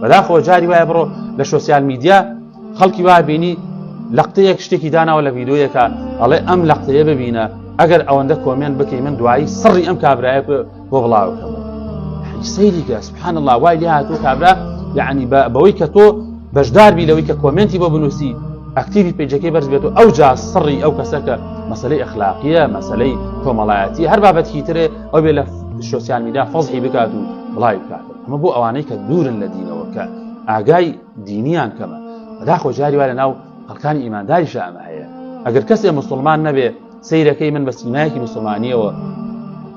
بەداخەوە جاری وایە بڕۆ لە سوسیال میدیا خەڵکی وای بینی لەقتەیەک شتێکی داناوە لە ڤیدیۆیەکە ئەڵێ ئەم لەقتەیە ببینە ئەگەر ئەوەندە کۆمنت بکەی من دوایی سڕی ئەم کابرایە بۆ بڵاوکەم سەیری کە سبحان الله وای لێ هاتوو کابرا یعنی بەوەی کە تۆ بەشدار بی لەوەی کە کۆمنتی بۆ بنووسی ئەکتیوی پیجەکەی بەرز بێت و ئەو جا سڕی ئەو کەسەکە مەسەلەی ئەخلاقیە مەسەلەی کۆمەڵایەتی هەر بابەتکی ترێ ئەو بێ لە سوسیال میدیا فەزحی بکات و بڵاوی بکات ئەمە بۆ ئەوانەی کە دوورن لە دینەوە کە ئاگای دینیان کەمە بەداخەوە جاری وایە لەناو خەڵکانی ئیمانداریش ئەمە هەیە ئەگەر کەسێ مسلمان نەبێ سەیرەکەی من بە سینایەکی مسلمانیەوە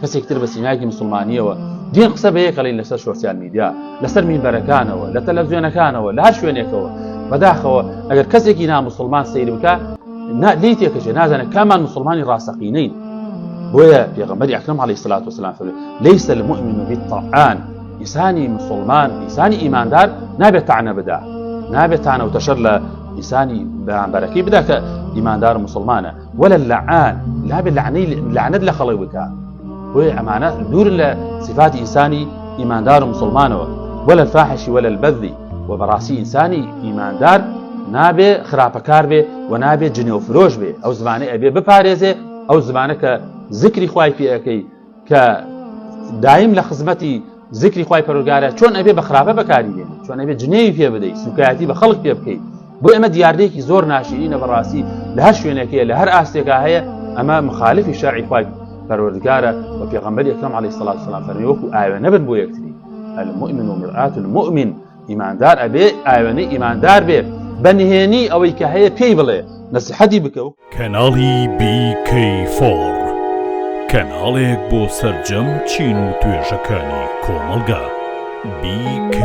کەسێکتر بە سینایەکی مسلمانیەوە دین قسە بە یەکەڵین لەسەر سوسیال میدیا لەسەر مینبەرەکانەوە لە تەلەڤیزیۆنەکانەوە لە هەر شوێنێکەوە بەداخەوە ئەگەر کەسێکی نامسلمان سەیر بکە لی تێکەچێ نازانێت کامان مسلمانی ڕاستەقینەین بۆیە پێغەمبەری ئەکرەم عەلەیهی سەڵات وسەلام فەرمووی لەیسە المؤمن بالطعان ئینسانی مسلمان ئینسانی ئیماندار نابێت تعنە بدا نابێت تانە و تەشەر لە ئینسانی بەرامبەرەکەی بدا کە ئیماندار مسلمانە ولا اللعان نابێت لعنەت لە خەڵک بکە بۆیە ئەمانە دوور لە صفاتی ئینسانی ئیماندار و مسلمانەوە ولا الفاحش ولا البذ و بەڕاستی ئینسانی ئیماندار نابێ خراپەکار بێ و نابێ جنێ و فرۆش بێ ئەو زمانەی ئەبێ بپارێزێ ئەو زمانە کە ذکری خوای پێەکەی کە دایم لە خزمەتی ذکری خوای پەروەردگارە چۆن ئەبێ بە خراپە بەکاری بێنێ چۆن ئەبێ جنێوی پێ بدەیت سوکایەتی بە خەڵک پێ بکەیت بۆ ئەمە دیاردەیەکی زۆر ناشرینە بەڕاستی لە هەر شوێنێکەیە لە هەر ئاستێکا هەیە ئەمە مخالفی شەرعی خوای پەروەردگارە و پێغەمبەری ئەکرەم عەلەیهی سەڵات وسەلام فەرمووی وەکو ئاوێنە بن بۆ یەکتری المؤمن ومرآة المؤمن ئیماندار ئەبێ ئاوێنەی ئیماندار بێ بەنهێنی ئەوەی کە هەیە پێی بڵێ نەسیحەتی بکە و کەناڵی BK4 کەناڵێک بۆ سەرجەم چین و توێژەکانی کۆمەلگا BK